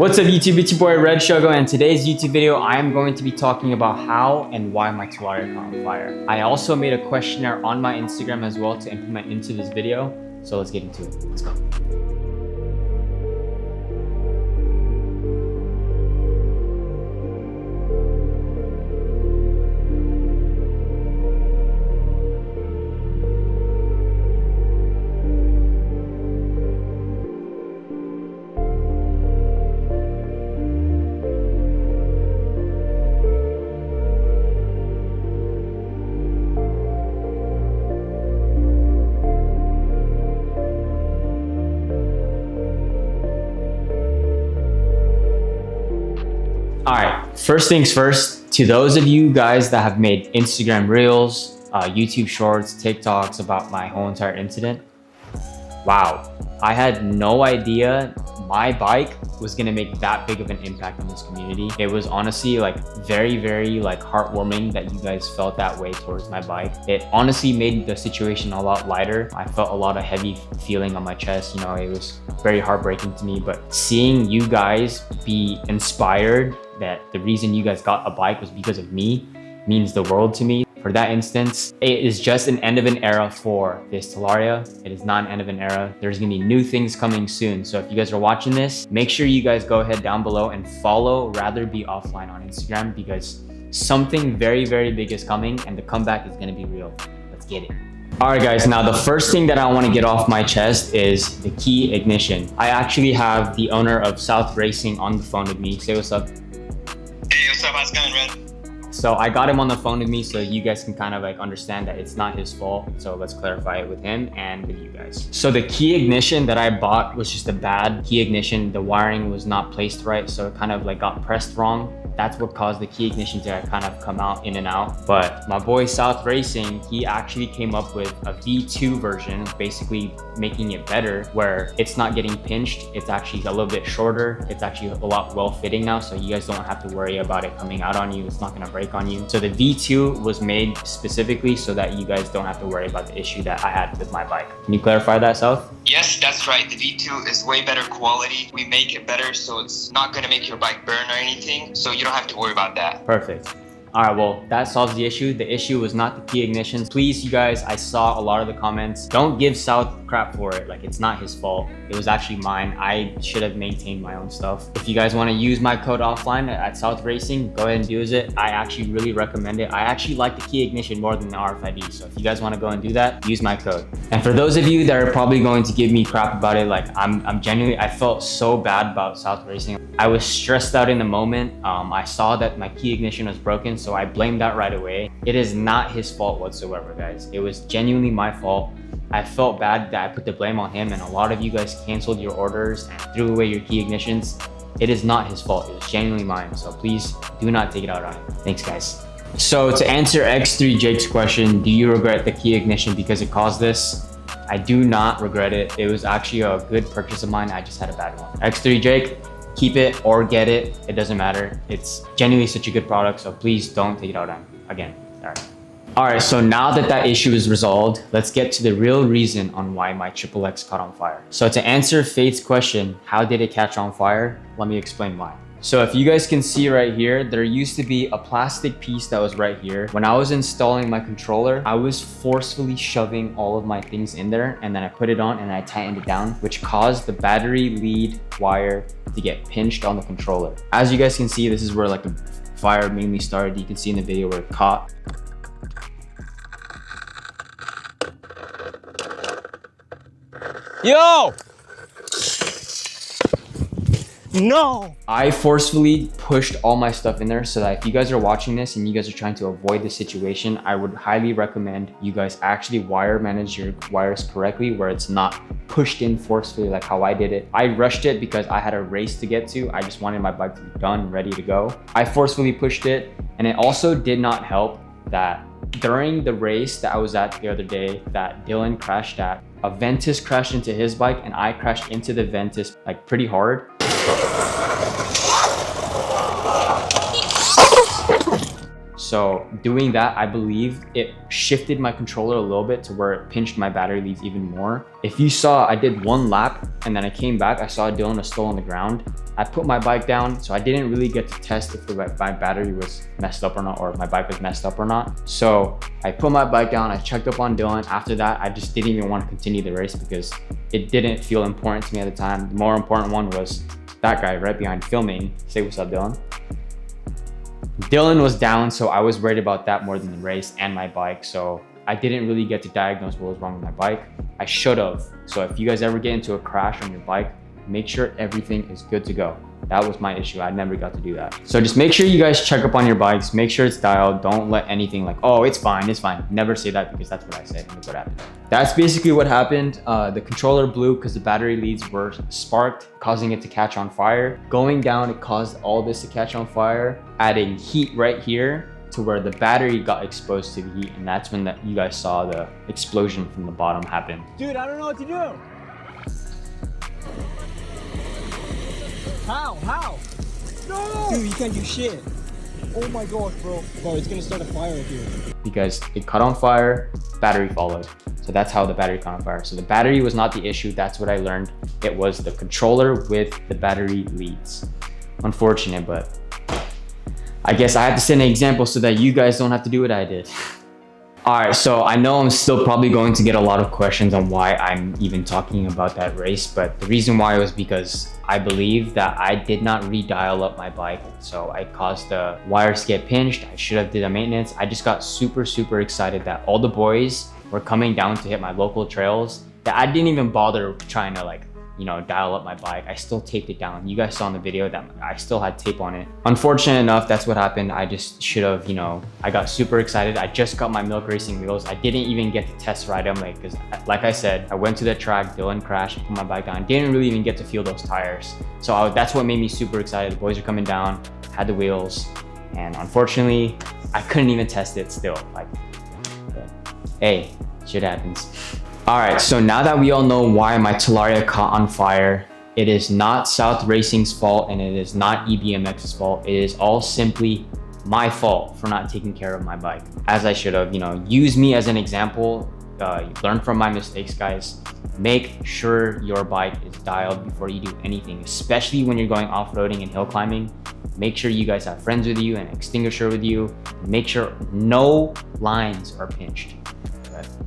What's up YouTube, it's your boy Red Shogo, and today's YouTube video I am going to be talking about how and why my Talaria caught on fire. I also made a questionnaire on my Instagram as well to implement into this video, so let's get into it. Let's go. All right, first things first, to those of you guys that have made Instagram Reels, YouTube Shorts, TikToks about my whole entire incident, wow, I had no idea my bike was gonna make that big of an impact on this community. It was honestly like very heartwarming that you guys felt that way towards my bike. It honestly made the situation a lot lighter. I felt a lot of heavy feeling on my chest. You know, it was very heartbreaking to me, but seeing you guys be inspired that the reason you guys got a bike was because of me means the world to me. For that instance, it is just an end of an era for this Talaria. It is not an end of an era. There's gonna be new things coming soon. So if you guys are watching this, make sure you guys go ahead down below and follow Rather Be Offline on Instagram, because something very big is coming and the comeback is gonna be real. Let's get it. All right guys, now the first thing that I want to get off my chest is the key ignition. I actually have the owner of SouthRacing on the phone with me. Say what's up. Hey, what's up? How's it going, Red? So I got him on the phone with me so you guys can kind of like understand that it's not his fault. So let's clarify it with him and with you guys. So the key ignition that I bought was just a bad key ignition. The wiring was not placed right, so it kind of like got pressed wrong. That's what caused the key ignition to kind of come out in and out. But my boy SouthRacing, he actually came up with a V2 version, basically making it better, where it's not getting pinched. It's actually a little bit shorter. It's actually a lot well fitting now, so you guys don't have to worry about it coming out on you. It's not gonna break on you. So the V2 was made specifically so that you guys don't have to worry about the issue that I had with my bike. Can you clarify that, South? Yes, that's right. The V2 is way better quality. We make it better so it's not going to make your bike burn or anything. So you don't have to worry about that. Perfect. All right, well, that solves the issue. The issue was not the key ignition. Please, you guys, I saw a lot of the comments. Don't give South crap for it. Like, it's not his fault. It was actually mine. I should have maintained my own stuff. If you guys want to use my code offline at SouthRacing, go ahead and use it. I actually really recommend it. I actually like the key ignition more than the RFID. So if you guys want to go and do that, use my code. And for those of you that are probably going to give me crap about it, like I'm genuinely, I felt so bad about SouthRacing. I was stressed out in the moment. I saw that my key ignition was broken, so I blamed that right away. It is not his fault whatsoever, guys. It was genuinely my fault. I felt bad that I put the blame on him, and a lot of you guys canceled your orders and threw away your key ignitions. It is not his fault. It was genuinely mine. So please do not take it out on him. Thanks, guys. So to answer X3 Jake's question, do you regret the key ignition because it caused this? I do not regret it. It was actually a good purchase of mine. I just had a bad one. X3 Jake, keep it or get it. It doesn't matter. It's genuinely such a good product. So please don't take it out on him again. All right, so now that that issue is resolved, let's get to the real reason on why my XXX caught on fire. So to answer Faith's question, how did it catch on fire? Let me explain why. So if you guys can see right here, there used to be a plastic piece that was right here. When I was installing my controller, I was forcefully shoving all of my things in there, and then I put it on and I tightened it down, which caused the battery lead wire to get pinched on the controller. As you guys can see, this is where like the fire mainly started. You can see in the video where it caught. Yo! No! I forcefully pushed all my stuff in there so that if you guys are watching this and you guys are trying to avoid the situation, I would highly recommend you guys actually wire manage your wires correctly, where it's not pushed in forcefully like how I did it. I rushed it because I had a race to get to. I just wanted my bike to be done, ready to go. I forcefully pushed it, and it also did not help that during the race that I was at the other day that Dylan crashed at, a Ventus crashed into his bike and I crashed into the Ventus like pretty hard. So doing that, I believe it shifted my controller a little bit to where it pinched my battery leads even more. If you saw, I did one lap and then I came back, I saw Dylan was still on the ground. I put my bike down, so I didn't really get to test if my battery was messed up or not, or my bike was messed up or not. So I put my bike down, I checked up on Dylan. After that, I just didn't even want to continue the race because it didn't feel important to me at the time. The more important one was that guy right behind filming. Say what's up, Dylan. Dylan was down, so I was worried about that more than the race and my bike. So I didn't really get to diagnose what was wrong with my bike. I should have. So if you guys ever get into a crash on your bike, make sure everything is good to go. That was my issue. I never got to do that. So just make sure you guys check up on your bikes. Make sure it's dialed. Don't let anything like, oh, it's fine, it's fine. Never say that because that's what I said and look what happened. That's basically what happened. The controller blew because the battery leads were sparked, causing it to catch on fire. Going down, it caused all this to catch on fire, adding heat right here to where the battery got exposed to the heat. And that's when you guys saw the explosion from the bottom happen. Dude, I don't know what to do. How? No! Dude, you can't do shit. Oh my gosh, bro. Bro, it's gonna start a fire right here. Because it caught on fire, battery followed. So that's how the battery caught on fire. So the battery was not the issue. That's what I learned. It was the controller with the battery leads. Unfortunate, but I guess I have to set an example so that you guys don't have to do what I did. All right, so I know I'm still probably going to get a lot of questions on why I'm even talking about that race, but the reason why was because I believe that I did not redial up my bike. So I caused the wires to get pinched. I should have did a maintenance. I just got super excited that all the boys were coming down to hit my local trails that I didn't even bother trying to like, you know, dial up my bike. I still taped it down. You guys saw in the video that I still had tape on it. Unfortunate enough, that's what happened. I just should have, you know, I got super excited. I just got my milk racing wheels. I didn't even get to test ride them because like I said, I went to the track, Dylan crashed, I put my bike down. Didn't really even get to feel those tires. So that's what made me super excited. The boys are coming down, had the wheels, and unfortunately, I couldn't even test it still. Like, hey, shit happens. All right, so now that we all know why my Talaria caught on fire, it is not SouthRacing's fault and it is not EBMX's fault. It is all simply my fault for not taking care of my bike. As I should have, you know, use me as an example. Learn from my mistakes, guys. Make sure your bike is dialed before you do anything, especially when you're going off-roading and hill climbing. Make sure you guys have friends with you and an extinguisher with you. Make sure no lines are pinched.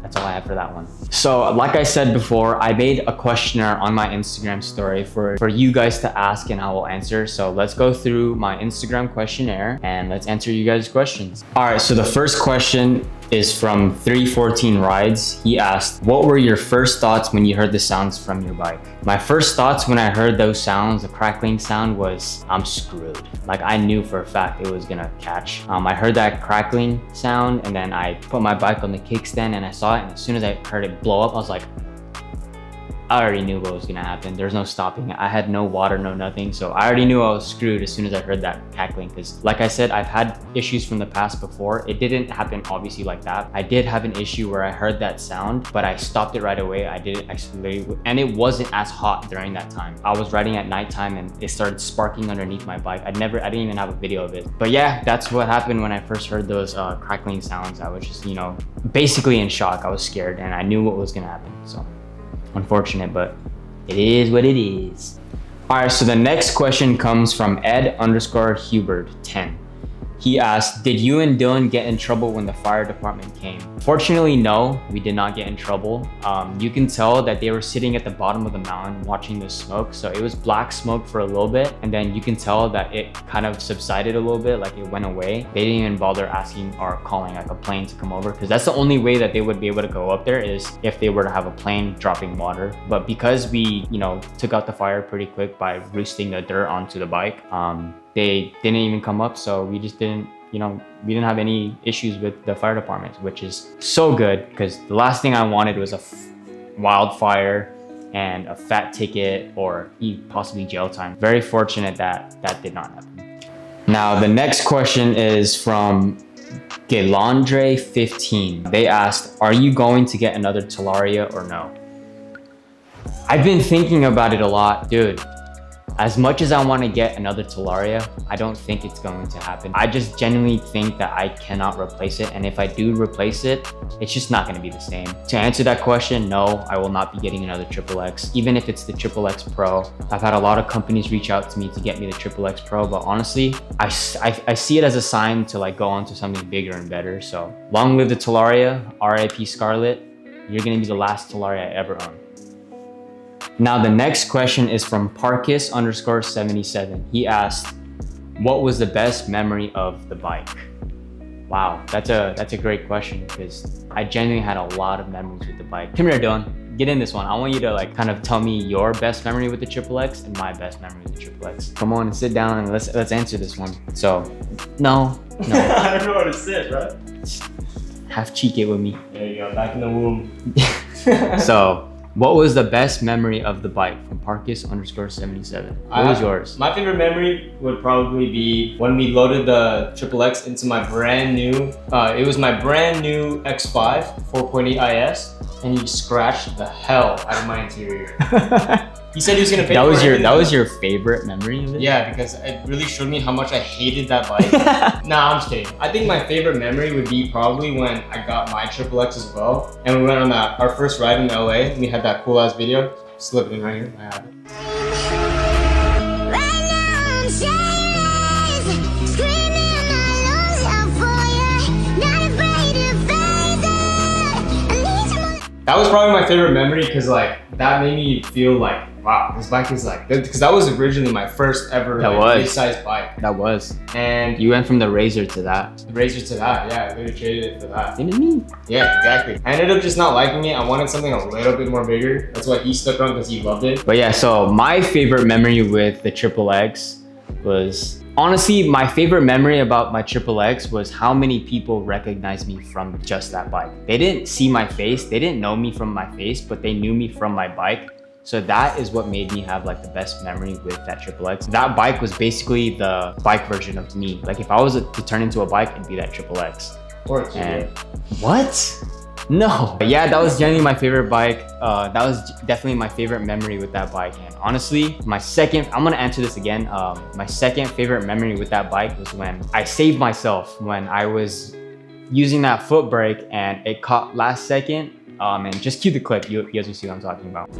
That's all I have for that one. So like I said before, I made a questionnaire on my Instagram story for you guys to ask and I will answer. So let's go through my Instagram questionnaire and let's answer you guys' questions. All right, so the first question is from 314 Rides. He asked, what were your first thoughts when you heard the sounds from your bike? My first thoughts when I heard those sounds, the crackling sound, was I'm screwed. Like I knew for a fact it was gonna catch. I heard that crackling sound and then I put my bike on the kickstand and I saw it, and as soon as I heard it blow up, I was like, I already knew what was gonna happen. There's no stopping it. I had no water, no nothing. So I already knew I was screwed as soon as I heard that cackling. Because like I said, I've had issues from the past before. It didn't happen obviously like that. I did have an issue where I heard that sound, but I stopped it right away. I didn't actually, and it wasn't as hot during that time. I was riding at nighttime and it started sparking underneath my bike. I didn't even have a video of it. But yeah, that's what happened when I first heard those crackling sounds. I was just, you know, basically in shock. I was scared and I knew what was gonna happen. So unfortunate, but it is what it is. All right, so the next question comes from Ed_Hubert10. He asked, did you and Dylan get in trouble when the fire department came? Fortunately, no, we did not get in trouble. You can tell that they were sitting at the bottom of the mountain watching the smoke. So it was black smoke for a little bit. And then you can tell that it kind of subsided a little bit, like it went away. They didn't even bother asking or calling like a plane to come over, because that's the only way that they would be able to go up there is if they were to have a plane dropping water. But because we, you know, took out the fire pretty quick by roosting the dirt onto the bike, they didn't even come up. So we just didn't, you know, we didn't have any issues with the fire department, which is so good, because the last thing I wanted was a wildfire and a fat ticket or possibly jail time. Very fortunate that that did not happen. Now, the next question is from Gelandre15. They asked, are you going to get another Talaria or no? I've been thinking about it a lot, dude. As much as I want to get another Talaria, I don't think it's going to happen. I just genuinely think that I cannot replace it. And if I do replace it, it's just not going to be the same. To answer that question, no, I will not be getting another XXX, even if it's the XXX Pro. I've had a lot of companies reach out to me to get me the XXX Pro, but honestly, I see it as a sign to like go on to something bigger and better. So long live the Talaria, RIP Scarlet. You're going to be the last Talaria I ever own. Now, the next question is from Parkis_77. He asked, what was the best memory of the bike? Wow, that's a great question because I genuinely had a lot of memories with the bike. Come here, Dylan, get in this one. I want you to like kind of tell me your best memory with the XXX and my best memory with the XXX. Come on and sit down and let's answer this one. So, no. I don't know where to sit, right? Have cheek it with me. There you go, back in the womb. So, what was the best memory of the bike from Parkis_77? What was yours? My favorite memory would probably be when we loaded the XXX into my brand new, it was my brand new X5 4.8 IS, and he scratched the hell out of my interior. He said he was gonna pay for it. That was your favorite memory of it? Yeah, because it really showed me how much I hated that bike. Nah, I'm just kidding. I think my favorite memory would be probably when I got my XXX as well, and we went on our first ride in LA, and we had that cool ass video. Slip it in right here. I have it. That was probably my favorite memory because like that made me feel like, wow, this bike is like, because that was originally my first ever big-sized bike. That was. And you went from the Razor to that. The Razor to that, yeah, I literally traded it for that. Didn't me? Yeah, exactly. I ended up just not liking it. I wanted something a little bit more bigger. That's why he stuck on because he loved it. But yeah, so my favorite memory with the XXX was, honestly, my favorite memory about my XXX was how many people recognized me from just that bike. They didn't see my face, they didn't know me from my face, but they knew me from my bike. So that is what made me have like the best memory with that XXX. That bike was basically the bike version of me. Like if I was to turn into a bike, it'd be that XXX. Or a and what? No. But yeah, that was generally my favorite bike. That was definitely my favorite memory with that bike. And honestly, I'm gonna answer this again. My second favorite memory with that bike was when I saved myself when I was using that foot brake and it caught last second. And just cue the clip, you guys will see what I'm talking about.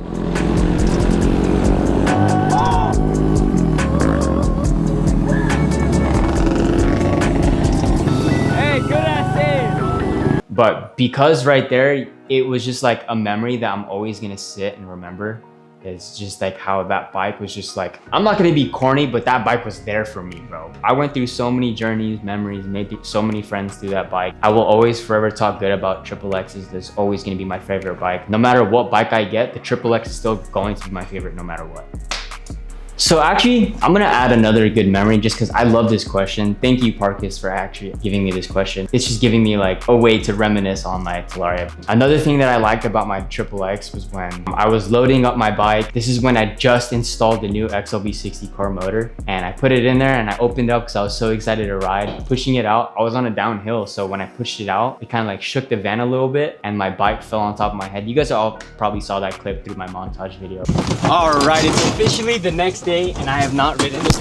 Hey, good ass save! But because right there, it was just like a memory that I'm always gonna sit and remember. It's just like how that bike was just like, I'm not gonna be corny, but that bike was there for me, bro. I went through so many journeys, memories, made so many friends through that bike. I will always forever talk good about XXXs. That's always gonna be my favorite bike. No matter what bike I get, the XXX is still going to be my favorite no matter what. So actually, I'm gonna add another good memory just because I love this question. Thank you, Parkis, for actually giving me this question. It's just giving me like a way to reminisce on my Talaria. Another thing that I liked about my XXX was when I was loading up my bike. This is when I just installed the new XLB60 core motor and I put it in there and I opened it up because I was so excited to ride. Pushing it out, I was on a downhill. So when I pushed it out, it kind of like shook the van a little bit and my bike fell on top of my head. You guys all probably saw that clip through my montage video. All right, it's officially the next day and I have not ridden this.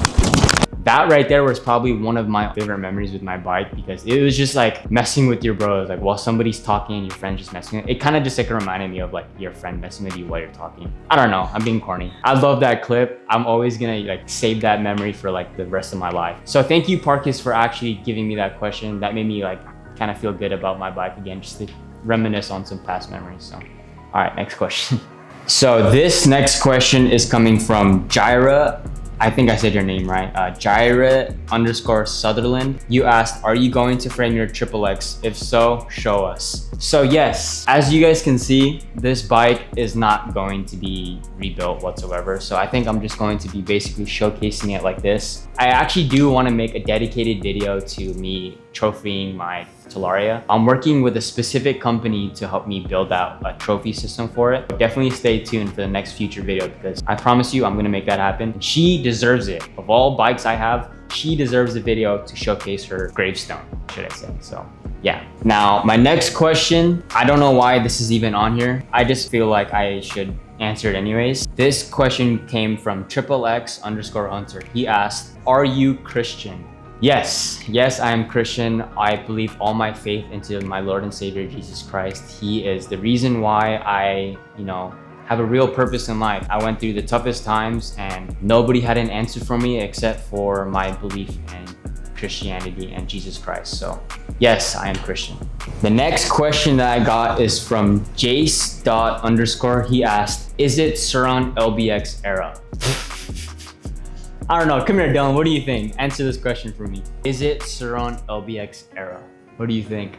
That right there was probably one of my favorite memories with my bike because it was just like messing with your bros. Like while somebody's talking and your friend's just messing with it, kind of just like reminded me of like your friend messing with you while you're talking. I don't know, I'm being corny. I love that clip. I'm always gonna like save that memory for like the rest of my life. So thank you, Parkis, for actually giving me that question. That made me like kind of feel good about my bike again, just to reminisce on some past memories. So, all right, next question. So this next question is coming from Jaira. I think I said your name right. Jaira_Sutherland. You asked, are you going to frame your XXX? If so, show us. So yes, as you guys can see, this bike is not going to be rebuilt whatsoever. So I think I'm just going to be basically showcasing it like this. I actually do want to make a dedicated video to me trophying my Talaria. I'm working with a specific company to help me build out a trophy system for it. Definitely stay tuned for the next future video because I promise you I'm gonna make that happen. She deserves it. Of all bikes I have, she deserves the video to showcase her gravestone, should I say. So yeah. Now my next question, I don't know why this is even on here. I just feel like I should answer it anyways. This question came from XXX_Hunter. He asked, are you Christian? Yes, I am Christian. I believe all my faith into my Lord and Savior, Jesus Christ. He is the reason why I, have a real purpose in life. I went through the toughest times and nobody had an answer for me except for my belief in Christianity and Jesus Christ. So yes, I am Christian. The next question that I got is from Jace._. He asked, is it Suron LBX era? I don't know. Come here, Dylan. What do you think? Answer this question for me. Is it Suron LBX era? What do you think?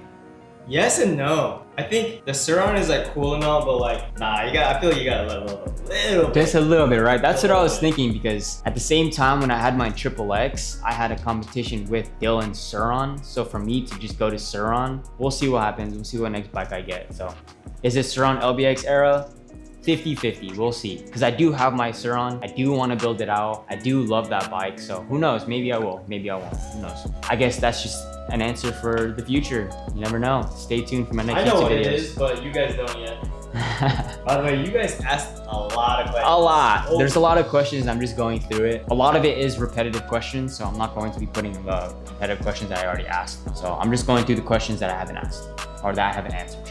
Yes and no. I think the Suron is like cool and all, but like, nah, I feel like you gotta level up a little bit. Just a little bit, right? That's what I was thinking, because at the same time when I had my XXX, I had a competition with Dylan Suron. So for me to just go to Suron, we'll see what happens. We'll see what next bike I get. So is it Suron LBX era? 50-50, we'll see. Because I do have my Suron. I do want to build it out. I do love that bike. So who knows? Maybe I will. Maybe I won't. Who knows? I guess that's just an answer for the future. You never know. Stay tuned for my next YouTube videos. I know what it is, but you guys don't yet. By the way, you guys asked a lot of questions. A lot. There's a lot of questions. I'm just going through it. A lot of it is repetitive questions, so I'm not going to be putting the repetitive questions that I already asked. So I'm just going through the questions that I haven't asked, or that I haven't answered.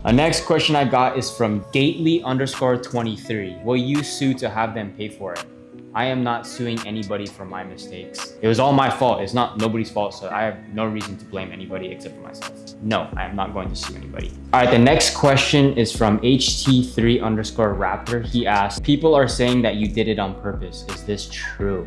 Our next question I got is from Gately_23. Will you sue to have them pay for it? I am not suing anybody for my mistakes. It was all my fault. It's not nobody's fault, so I have no reason to blame anybody except for myself. No, I am not going to sue anybody. All right, the next question is from HT3_Raptor. He asked, people are saying that you did it on purpose. Is this true?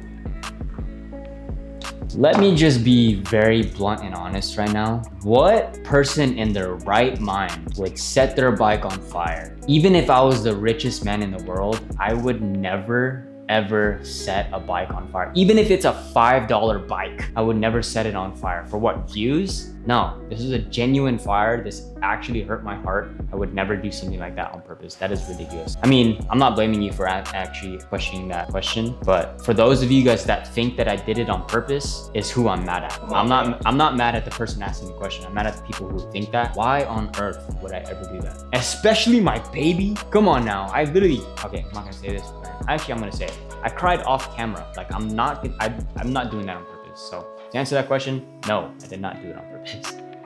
Let me just be very blunt and honest right now. What person in their right mind would set their bike on fire? Even if I was the richest man in the world, I would never ever set a bike on fire. Even if it's a $5 bike, I would never set it on fire. For what, views? No, this is a genuine fire. This actually hurt my heart. I would never do something like that on purpose. That is ridiculous. I mean, I'm not blaming you for actually questioning that question, but for those of you guys that think that I did it on purpose is who I'm mad at. I'm not mad at the person asking the question. I'm mad at the people who think that. Why on earth would I ever do that? Especially my baby. Come on now. I literally, okay, I'm not gonna say this. Actually, I'm gonna say it. I cried off camera. Like I'm not doing that on purpose. So to answer that question, no, I did not do it on purpose.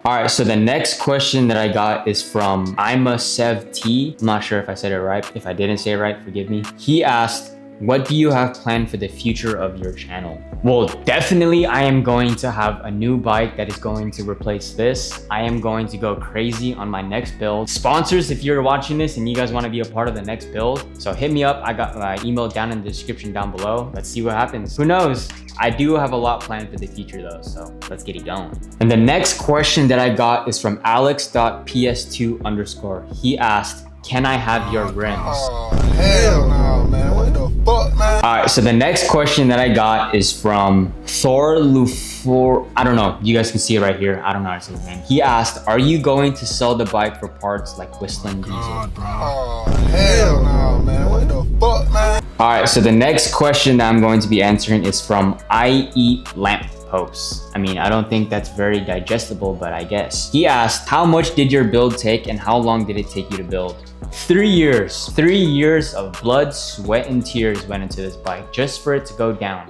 All right, so the next question that I got is from ImaSevT. I'm not sure if I said it right. If I didn't say it right, forgive me. He asked, what do you have planned for the future of your channel? Well, definitely I am going to have a new bike that is going to replace this. I am going to go crazy on my next build. Sponsors, if you're watching this and you guys want to be a part of the next build, so hit me up. I got my email down in the description down below. Let's see what happens. Who knows? I do have a lot planned for the future though, so let's get it going. And the next question that I got is from Alex.ps2_. He asked, can I have your rims? Oh, hell no, man. What the fuck, man? All right, so the next question that I got is from Thorlufor. I don't know. You guys can see it right here. I don't know how to say his name. He asked, are you going to sell the bike for parts like Whistling Diesel? Oh, hell no, man. What the fuck, man? All right, so the next question that I'm going to be answering is from I Eat Lampposts. I mean, I don't think that's very digestible, but I guess. He asked, how much did your build take and how long did it take you to build? 3 years. 3 years of blood, sweat, and tears went into this bike just for it to go down.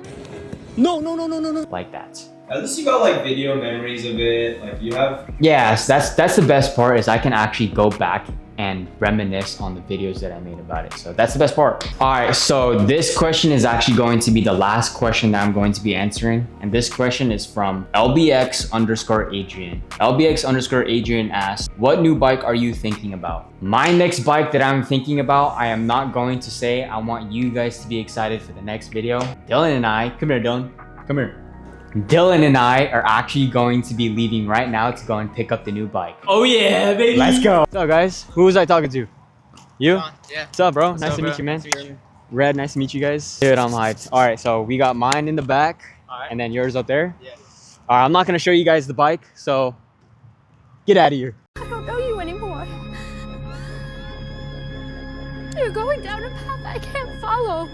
No. Like that. At least you got like video memories of it. Like you have. Yes, that's the best part, is I can actually go back and reminisce on the videos that I made about it. So that's the best part. All right, so this question is actually going to be the last question that I'm going to be answering. And this question is from LBX_Adrian. LBX_Adrian asked, what new bike are you thinking about? My next bike that I'm thinking about, I am not going to say. I want you guys to be excited for the next video. Dylan and I, come here, Dylan, come here. Dylan and I are actually going to be leaving right now to go and pick up the new bike. Oh yeah, baby! Let's go. What's up, guys? Who was I talking to? You? Yeah. What's up, bro? Nice to meet you, man. Nice to meet you. Red, nice to meet you guys. Dude, I'm hyped. All right, so we got mine in the back, and then yours up there. Yeah. All right, I'm not gonna show you guys the bike, so get out of here. I don't know you anymore. You're going down a path I can't follow.